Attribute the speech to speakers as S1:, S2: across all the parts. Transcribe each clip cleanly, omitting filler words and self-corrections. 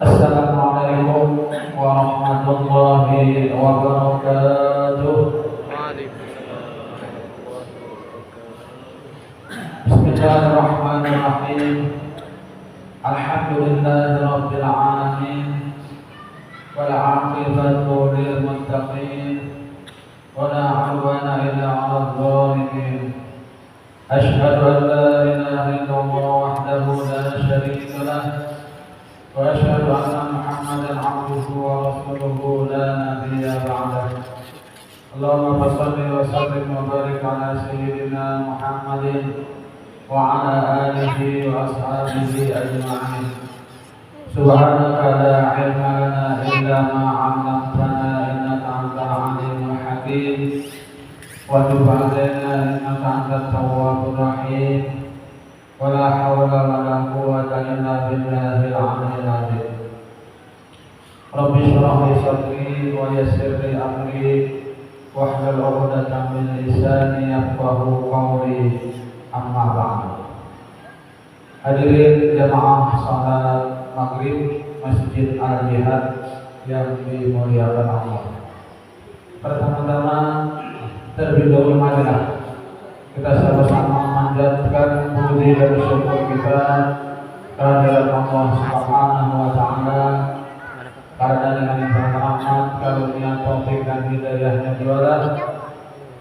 S1: Assalamualaikum warahmatullahi wabarakatuh. Bismillahirrahmanirrahim. Alhamdulillahirabbil alamin. Wal 'aqibatu lil muttaqin. Wa la 'udwana illa 'alal zalimin. Asyhadu an la ilaha illallah wahdahu la syarika lah. وأشهد أن محمدا عبده ورسوله لا نبي بعده. اللهم صل وسلم وبارك على سيدنا محمد وعلى آله وأصحابه أجمعين. سبحانك لا علم لنا إلا ما علمتنا إنك أنت العليم الحكيم. وتب علينا إنك أنت التواب الرحيم. ولا حول ولا قوة إلا بالله العلي العظيم. رب اشرح لي صدري ويسر لي أمري واحلل عقدة من لساني يفقهوا قولي. أما بعد. Hadirin jamaah salat maghrib Masjid Al-Jihad yang dimuliakan Allah. Pertama-tama terlebih dahulu marilah kita sama-sama memanjatkan puji dan syukur kita kehadirat Allah Subhanahu wa taala, karena dengan rahmat, karunia, taufik dan hidayahnya juara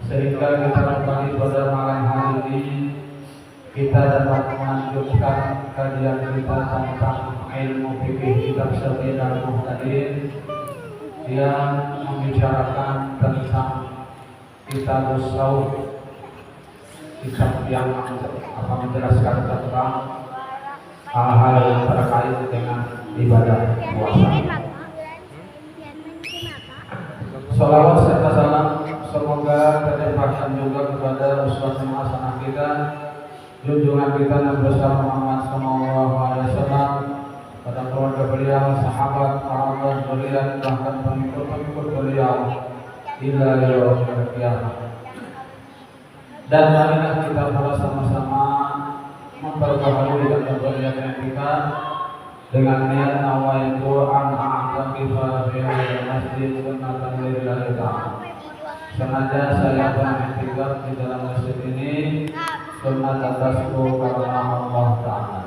S1: sehingga kita kembali pada malam hari ini kita dapat melanjutkan kajian kita tentang ilmu fikih kitab Syafi'i Muhtadin yang membicarakan tentang kitab Shauf, kitab yang akan menjelaskan tentang hal-hal yang terkait dengan ibadah puasa. Salawat serta salam semoga terlimpahkan juga kepada uswatun hasanah kita, junjungan kita Nabi besar Muhammad SAW, pada keluarga beliau, sahabat, para beliau, bahkan pengikut-pengikut beliau ila yaumil qiyamah. Dan marilah kita sama-sama memperbaharui dan memperbaharui kita dengan niat nawaitu an a'taqifa fi masjid sunnatan lillahi ta'ala. Sengaja saya beriktikaf di dalam masjid ini sunnat atasku karena Allah Ta'ala.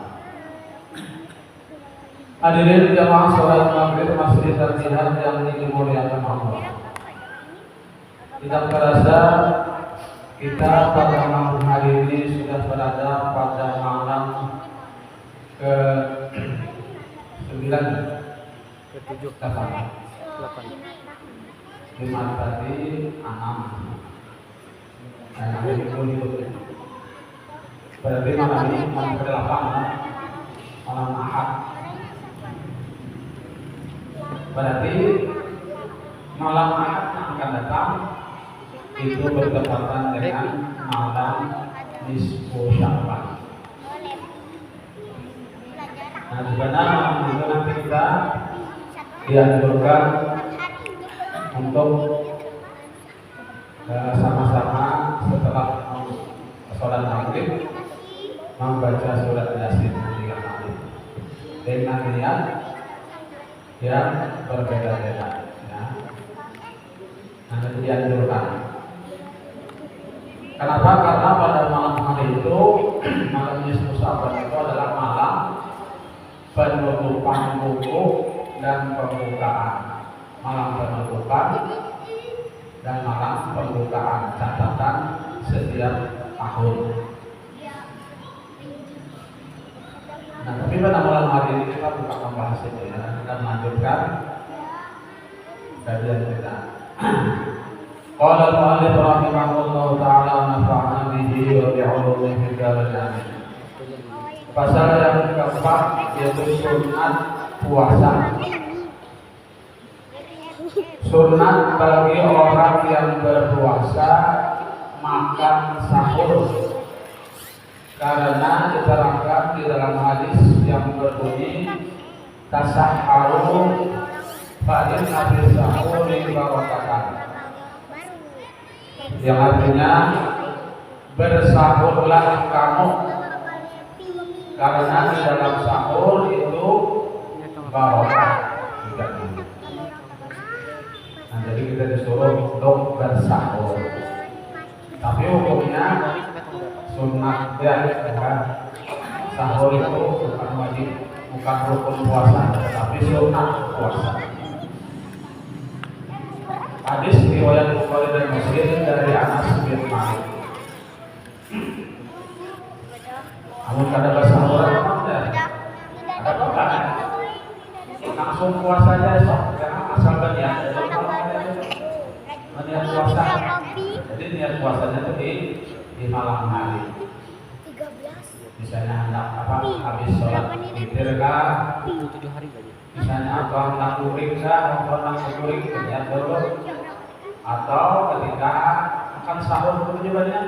S1: Hadirin jamaah salat maghrib Masjid Al-Jihad yang dimuliakan Allah. Tidak terasa kita pada malam hari ini sudah berada pada malam ke-9 ke-7 ke-8 5 tadi 6 dan hari itu berarti malam ini malam ke-8 malam Ahad, berarti malam Ahad yang akan datang itu bertepatan dengan malam nisfu Sya'ban. Nah, sebenarnya malam itu nanti kita dianjurkan untuk sama-sama setelah sholat maghrib membaca surat Yasin 3 kali dengan niat yang berbeda-beda. Ya. Nah, itu dianjurkan. Kenapa? Karena pada malam hari itu, malam nisfu Sya'ban itu adalah malam penutupan buku dan pembukaan, malam penutupan dan malam pembukaan catatan setiap tahun. Nah, tapi pada malam hari ini kita bukan membahas itu ya, kita melanjutkan kajian kita. Qala al-mu'allif rahimahullahu ta'ala wa nafa'ana bihi wa bi'ulumihi fid dharain amin. Pasal yang keempat yaitu sunat puasa. Sunat bagi orang yang berpuasa makan sahur, karena diterangkan di dalam hadis yang berbunyi tasahharu fa inna fi sahuri barakatan, yang artinya bersahurlah kamu karena di dalam sahur itu barokah. Nah, jadi kita disuruh untuk bersahur. Tapi hukumnya sunat ya, sahur itu bukan wajib, bukan rukun puasa, tapi sunat puasa. Hadis riwayat Bukhari dan Muslim dari Anas bin Malik. Namun kada bersahur ada apa? Langsung puasa aja esok, jangan asal berniat. Niat puasa. Jadi niat puasanya itu di malam hari. Misalnya hendak habis sholat witir kah? 7 hari saja. Misalnya atau hendak kuring kah? Atau hendak kuring niat dulu. Atau ketika akan sahur dulu juga niat.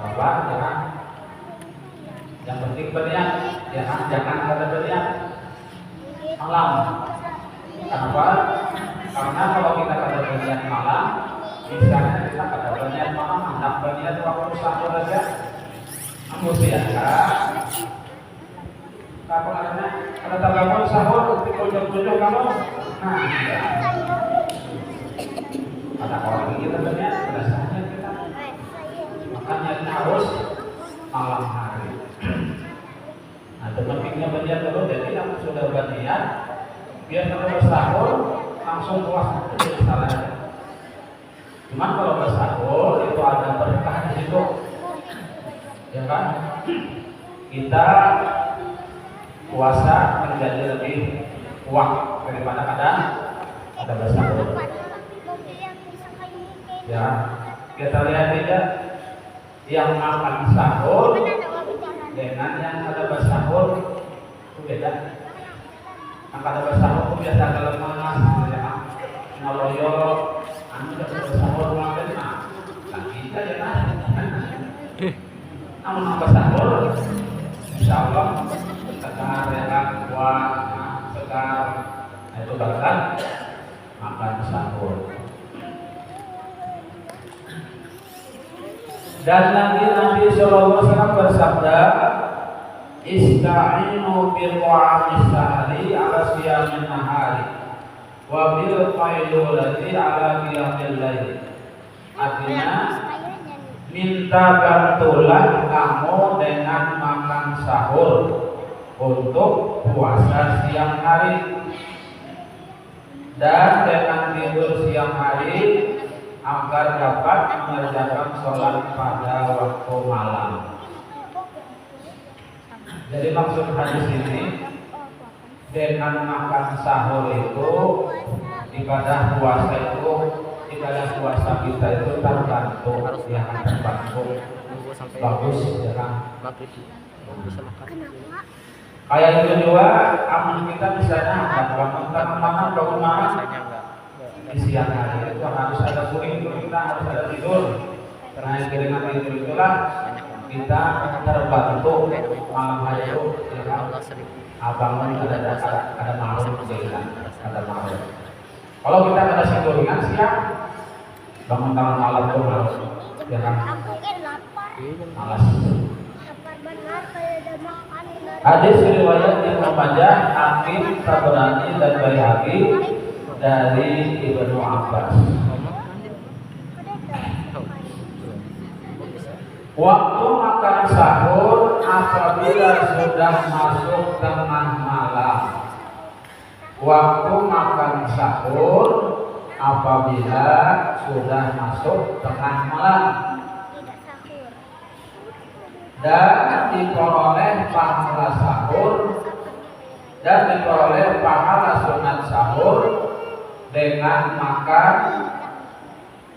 S1: Apa? Jangan. Yang penting berniat. Jangan ada berniat malam. Kenapa? Karena kalau kita ada berniat malam, misalnya kita ada berniat malam, hendak berniat waktu sahur aja, mesti ya. Apa namanya? Kalau tergabung sahur, di pojok-pojok kamu, nah, ya. Ada orang kita berniat, ada saatnya kita. Makanya harus malam hari. Nah, pentingnya berniat dulu, jadi kamu sudah berniat, biar kalau bersahur langsung puasa itu salahnya. Cuman kalau bersahur itu ada berkah di situ, ya kan? Kita puasa menjadi lebih kuat daripada ada bersahur. Ya, kita lihat aja yang makan sahur dengan yang ada bersahur itu beda. Yang ada bersahur itu biasa kalau lemas, ya, ngaloyo, anu ada bersahur makan, nah kita ya kan. Namun bersahur, insya Allah segar ya kan, kuat, segar, itu bahkan makan sahur. Dan lagi Nabi Sallallahu Alaihi Wasallam bersabda, Ista'inu bil mu'amis sahri ala siyamin nahari wa bil qailulati ala qiyamil lail. Artinya, minta bantulah kamu dengan makan sahur untuk puasa siang hari dan dengan tidur siang hari agar dapat mengerjakan sholat pada waktu malam. Jadi maksud hadis ini, dengan makan sahur itu ibadah puasa kita itu terbantu, ya kan, terbantu bagus, ya kan. Kayak itu juga amal kita misalnya bangun malam di siang hari itu harus ada kuring, kita harus ada tidur. Karena yang keringat tidur itulah kita terbantu malam hari itu, ya kan. Bangun ada malam juga, ada malam. Kalau kita ada tiduran siang, bangun tengah malam itu malas, ya kan. Malas. Hadis riwayat Ibnu Majah, Hakim, Tabrani dan Baihaqi dari Ibnu Abbas. Waktu makan sahur apabila sudah masuk tengah malam. Waktu makan sahur apabila sudah masuk tengah malam dan diperoleh pahala sahur dan diperoleh pahala sunat sahur dengan makan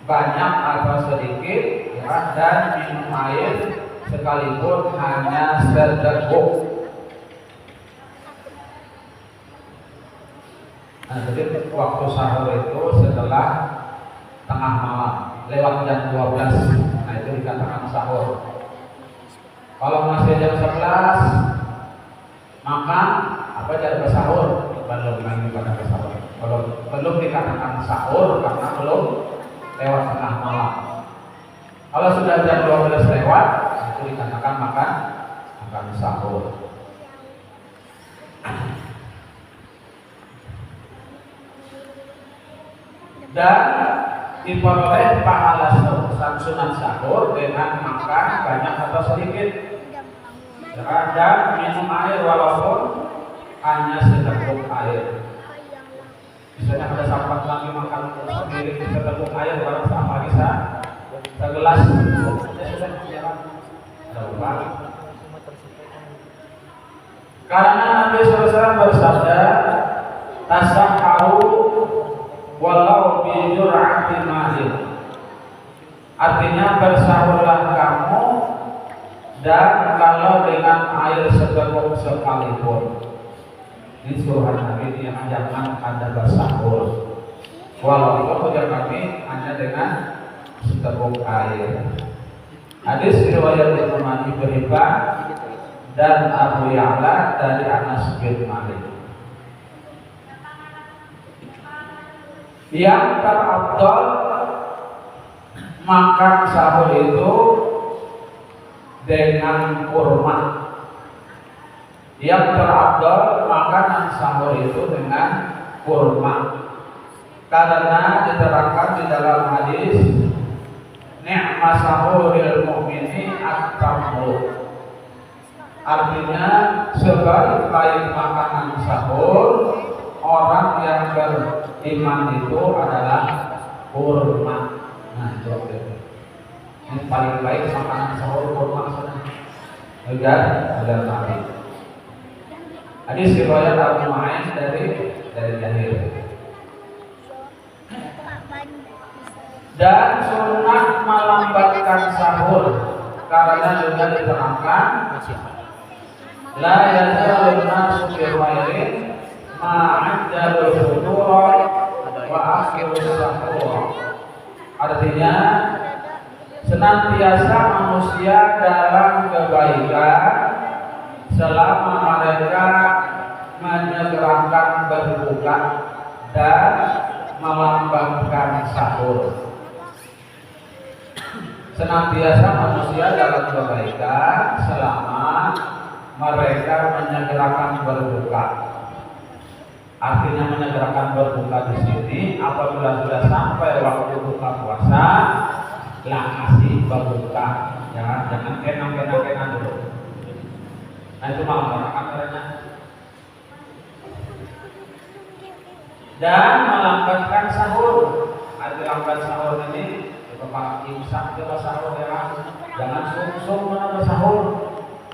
S1: banyak atau sedikit, ya, dan minum air sekalipun hanya seteguk. Nah, jadi waktu sahur itu setelah tengah malam lewat jam 12. Nah, itu dikatakan sahur. Kalau masih jam 11 makan apa jadi sahur? Belum lagi pada sahur. Belum dikatakan sahur karena belum lewat tengah malam. Kalau sudah jam 12 lewat, itu dikatakan makan sahur. Dan diperoleh pahala sunat sahur dengan makan banyak atau sedikit, dan minum air walaupun hanya seteguk air. Misalnya ada sahabat lagi makan sendiri seteguk air, baru sama bisa segelas. Karena Nabi SAW bersabda, tasahharu walau bi jur'ati ma'in. Artinya bersahurlah kamu dan kalau dengan air seteguk sekalipun. Ini suruhan Nabi yang jangan Anda bersahur walaupun yang kami hanya dengan seteguk air. Hadis riwayat Ibnu Hibban dan Abu Ya'la dari Anas bin Malik. Yang terafdal makan sahur itu dengan kurma. Yang terafdal makanan sahur itu dengan kurma. Karena diterangkan di dalam hadis, ni'ma sahuril mu'mini at-tamru. Artinya sebaik-baik makanan sahur orang yang beriman itu adalah kurma. Nah, itu ini paling baik makanan sahur kurma saja. Agar Nabi. Hadis riwayat Abu Nu'aim dari Jahir. Dan sunat melambatkan sahur karena juga diterangkan la yazalun nasu bi khairin ma'ajjalul futur wa akhirus sahur. Artinya senantiasa manusia dalam kebaikan selama mereka menyegerakan berbuka dan melambatkan sahur. Senantiasa manusia dalam kebaikan selama mereka menyegerakan berbuka. Artinya menyegerakan berbuka di sini apabila sudah sampai waktu buka puasa, lah kasih berbuka. Jangan kena dulu. Nah, itu malam kameranya. Dan melambatkan sahur. Arti lambat sahur ini Bapak imsak coba sahur ya. Jangan sungsung menambah sahur.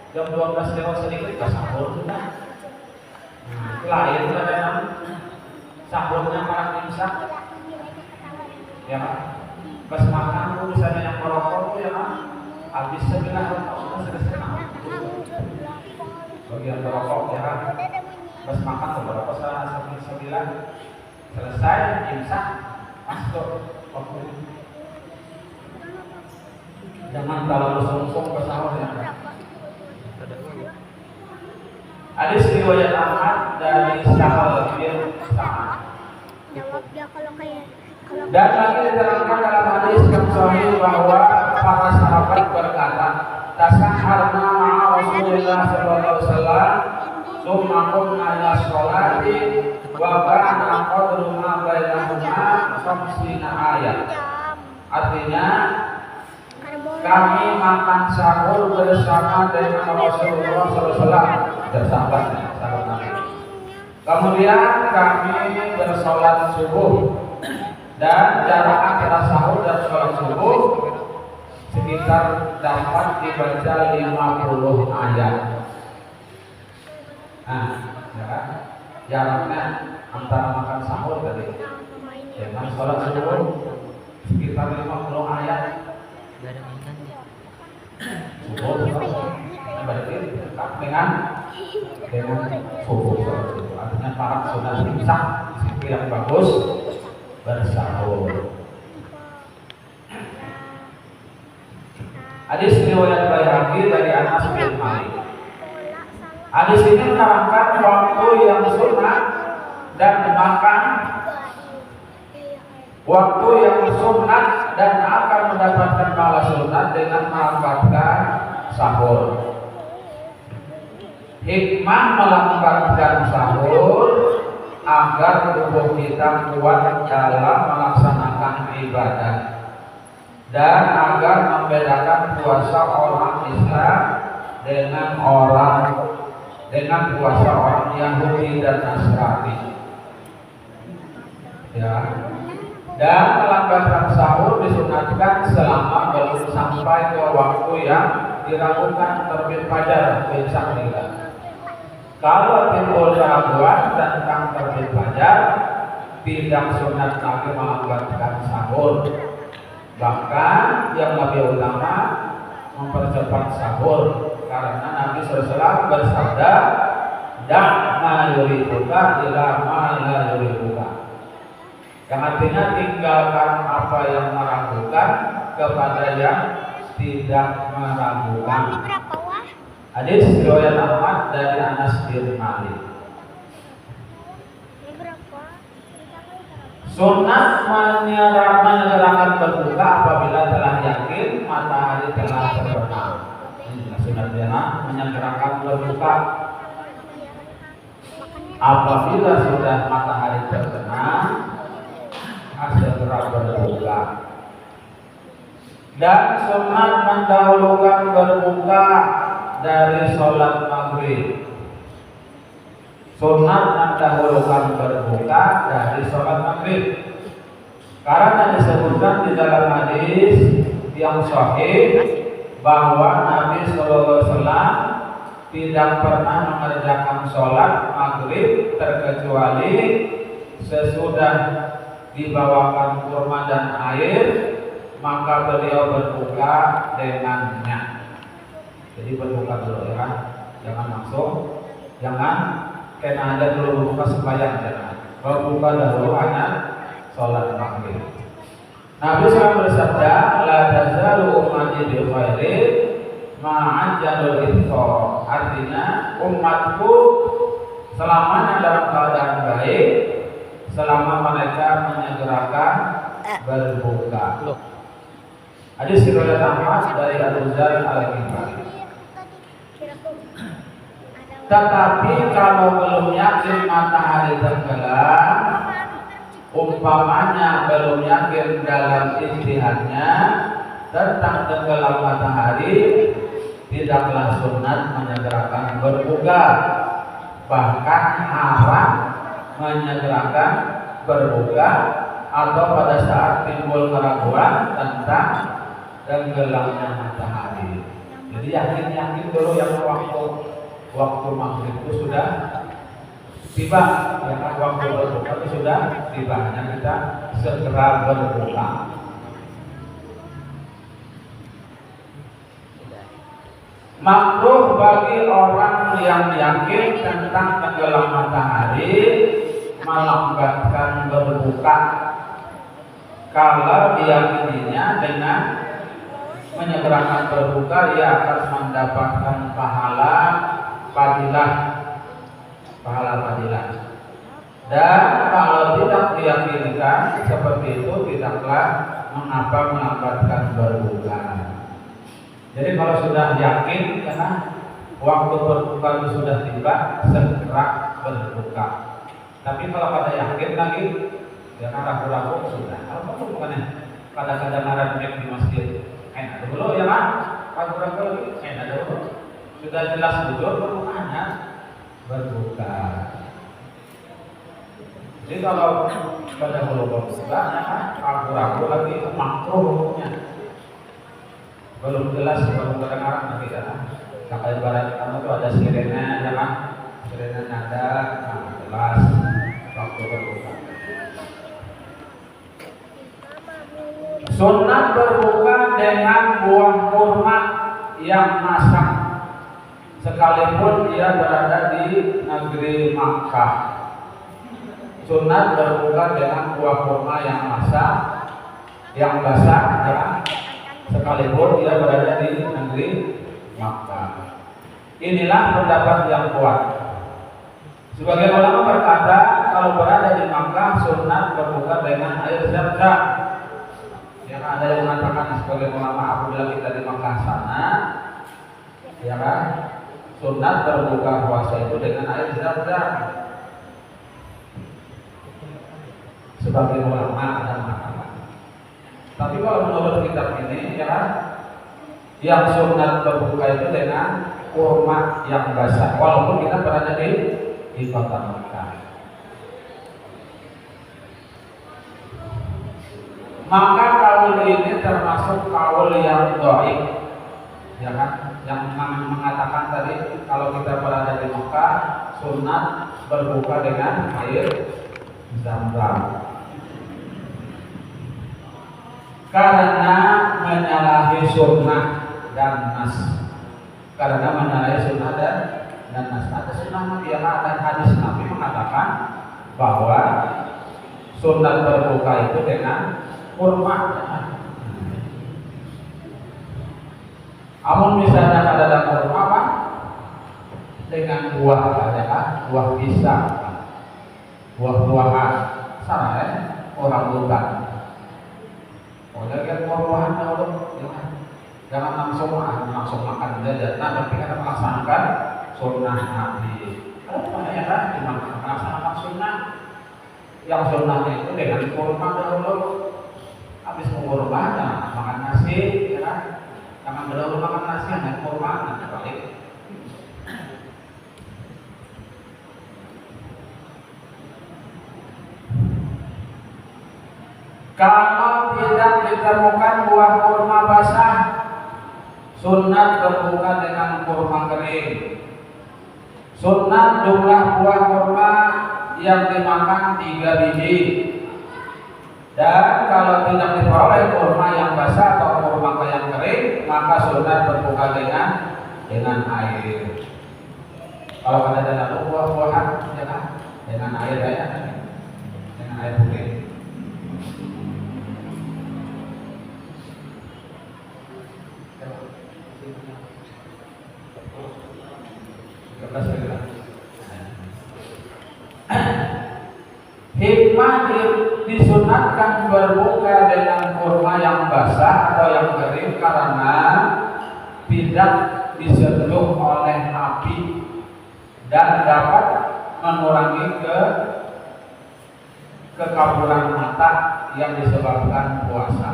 S1: Jam 12 lewat sedikit ke sahur sudah. Lain dalam sahurnya para imsak. Ya kan? Pas makan tuh misalnya yang merokok tuh ya kan. Habis 9 rokok sudah selesai. Bagian merokok ya kan. Pas makan tuh berapa saat 9 selesai imsak masuk waktu. Jangan terlalu sungsung ke sahur ya. Hadis riwayat Ahmad dari Sahal bin Sa'ad. Dan lagi diterangkan dalam hadis yang sahih bahwa para sahabat berkata, tasahharna ma'a Rasulillah sallallahu alaihi wasallam, tsumma qumna ila sholati wa kana qadru ma bainahuma 50 ayat. Artinya kami makan sahur bersama dengan Rasulullah SAW dan sahabatnya, sahabat Nabi. Kemudian kami bersolat subuh dan jarak antara sahur dan sholat subuh sekitar dapat dibaca 50 ayat. Nah, ya kan? Jaraknya antara makan sahur tadi dengan sholat subuh sekitar 50 ayat. subuh berarti dekat dengan subuh. Artinya para sudah imsak di yang bagus bersahur. Hadis riwayat Baihaqi dari Anas bin Malik. Hadis ini menerangkan waktu yang sunat dan makan waktu yang sunat dan akan mendapatkan pahala sunat dengan melakukan sahur. Hikmah melakukan sahur agar tubuh kita kuat dalam melaksanakan ibadah dan agar membedakan puasa orang Islam dengan puasa orang Yahudi dan Nasrani. Ya. Dan melambatkan sahur disunatkan selama belum sampai ke waktu yang diragukan terbit fajar besok hilal. Kalau timbul keraguan tentang terbit fajar, tidak sunat lagi melambatkan sahur. Bahkan yang lebih utama mempercepat sahur, karena Nabi SAW bersabda, "Dak ma yuribuka ila ma la yuribuka." Yang artinya tinggalkan apa yang meragukan kepada yang tidak meragukan. Hadis riwayat Ahmad dari Anas bin Malik. Sunat menyerahkan berbuka apabila telah yakin matahari telah terbenam. Ini sunat menyerahkan berbuka apabila sudah matahari terbenam, segera berbuka. Dan sunat mendahulukan berbuka dari sholat maghrib. Sunat mendahulukan berbuka dari sholat maghrib, karena disebutkan di dalam hadis yang sahih bahwa Nabi SAW tidak pernah mengerjakan sholat maghrib terkecuali sesudah dibawakan kurma dan air, maka beliau berbuka dengannya. Jadi berbuka dulu ya, jangan langsung, jangan kena ada dulu buka sembahyang, jangan. Berbuka dahulu hanya sholat maghrib. Nabi SAW bersabda, "La tazalu ummati bi khairin ma'ajjalul iftar." Artinya umatku selamanya dalam keadaan baik selama mereka menyegerakan berbuka. Hadis riwayat Ahmad dari Abu Dzar Al-Ghifari. Tetapi kalau belum yakin matahari tenggelam, umpamanya belum yakin dalam ijtihadnya tentang tenggelam matahari, tidaklah sunat menyegerakan berbuka, bahkan haram menyegerakan berbuka atau pada saat timbul keraguan tentang tenggelamnya matahari. Jadi yakin dulu yang waktu maghrib itu sudah tiba, ya kan, waktu berbuka itu sudah tiba, hanya kita segera berbuka. Makruh bagi orang yang yakin tentang tenggelam matahari melambatkan berbuka kalau diyakininya dengan menyegerakan berbuka ia akan mendapatkan pahala fadilah. Dan kalau tidak diyakinkan seperti itu, tidaklah mengapa melambatkan berbuka. Jadi kalau sudah yakin karena waktu berbuka itu sudah tiba, segera berbuka. Tapi kalau pada yakin lagi, ya kan ragu-ragu sudah. Apa bukannya? Kadang-kadang ada di masjid, enak dulu ya kan? Ragu-ragu lagi, enak dulu. Sudah jelas bujur, berbuka. Berbuka. Jadi kalau pada berbuka, ragu-ragu lagi, makruh hukumnya. Belum jelas, belum kedengaran lagi ya. Kakak ibarat kamu tuh ada sirene, ya kan? Sirene nada, jelas waktu berbuka. Sunat berbuka dengan buah kurma yang masak sekalipun dia berada di negeri Makkah. Sunat berbuka dengan buah kurma yang masak, yang basah, ya, sekalipun dia berada di negeri Makkah. Inilah pendapat yang kuat. Sebagian ulama berkata kalau berada di Makkah sunat berbuka dengan air zam-zam. Ya, ada yang mengatakan sebagai ulama apabila kita di Makkah sana, ya kan, sunat berbuka puasa itu dengan air zam-zam. Sebagai ulama ada mengatakan. Tapi kalau menurut kitab ini, ya kan, yang sunat berbuka itu dengan kurma yang basah, walaupun kita berada di kota Makkah. Maka kaul ini termasuk kaul yang dhaif, ya kan? Yang mengatakan tadi kalau kita berada di Makkah sunat berbuka dengan air zam-zam. Karena menyalahi sunnah dan nas. Karena menyalahi sunnah dan nas. Ada sunnah Nabi dan hadis Nabi mengatakan bahwa sunat berbuka itu dengan kurma. Amun misalnya ada kurma apa? Dengan buah saja, buah pisang, buah-buahan, sana orang bukan. Oleh buah-buahan dahulu, jangan langsung makan saja. Nah, tapi kita melaksanakan sunnah Nabi. Kalau banyak kan melaksanakan sunnah, yang sunnahnya itu dengan kurma dahulu. Habis kurma, jangan makan nasi, ya kan? Jangan dahulu makan nasi, hanya kurma, nanti balik. Kalau tidak ditemukan buah kurma basah, sunat berbuka dengan kurma kering. Sunat jumlah buah kurma yang dimakan 3 biji. Dan kalau tidak diperoleh kurma yang basah atau kurma yang kering, maka sunat berbuka dengan air. Kalau ada dalam buah-buahan, ya kan? Dengan air ya, dengan air putih. Hikmah disunatkan berbuka dengan kurma yang basah atau yang kering karena tidak disentuh oleh api dan dapat mengurangi kekaburan mata yang disebabkan puasa.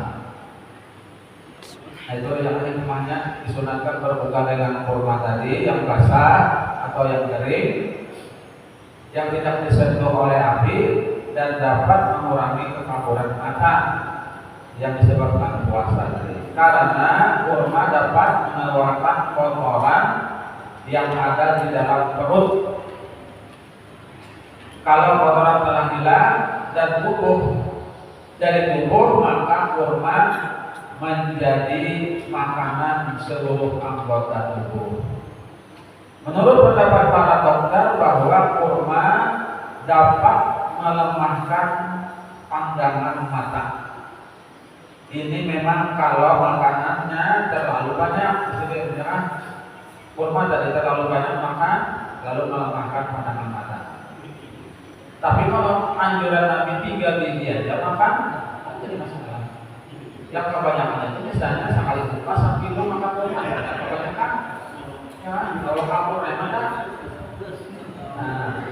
S1: Nah, itu yang hikmahnya disunatkan berbuka dengan kurma tadi yang basah atau yang kering yang tidak disentuh oleh api dan dapat mengurangi kekaburan mata yang disebabkan puasa tadi. Karena kurma dapat mengeluarkan kotoran yang ada di dalam perut. Kalau kotoran telah hilang dan tubuh dari tubuh, maka kurma menjadi makanan seluruh anggota tubuh. Menurut pendapat para dokter bahwa kurma dapat melemahkan pandangan mata. Ini memang kalau makanannya terlalu banyak, sebenarnya kurma tadi terlalu banyak makan lalu melemahkan pandangan mata. Tapi kalau anjuran Nabi 3 biji aja makan, jadi masalah. Yang kebanyakan itu misalnya sekali buka sampai itu makan kurma, kebanyakan. Ya, kalau kabur ada. Nah,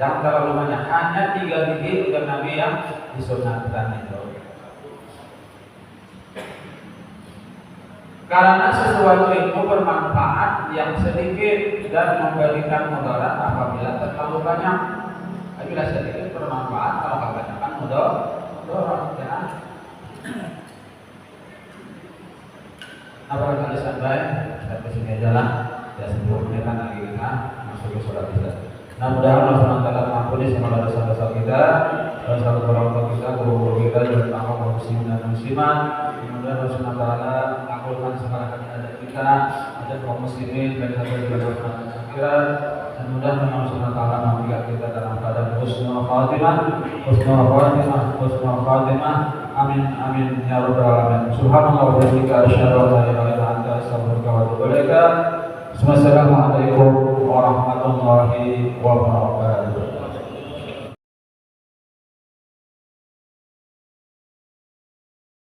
S1: jangan terlalu banyak, hanya 3 biji untuk Nabi yang disunatkan itu. Karena sesuatu itu bermanfaat yang sedikit dan memberikan mudarat apabila terlalu banyak. Apabila sedikit bermanfaat, kalau kebanyakan mudarat. Ya. Apa kali sampai sampai sini aja lah. Ya 10 menit lagi kita masuk ke sholat kita. Nah, mudah-mudahan Allah SWT mengampuni segala dosa-dosa kita, dosa orang kita, guru-guru kita, dan para muslimin dan muslimat. Mudah-mudahan Allah SWT mengabulkan segala hajat kita. kita, ada kaum muslimin baik satu juga akhirat, dan mudah-mudahan Allah Taala memberikan kita dalam keadaan husnul khatimah, husnul khatimah, husnul khatimah. Amin amin ya rabbal alamin. Subhanallah wa bihamdika asyhadu an la ilaha illa anta astaghfiruka wa atubu ilaik. Wassalamualaikum warahmatullahi wabarakatuh.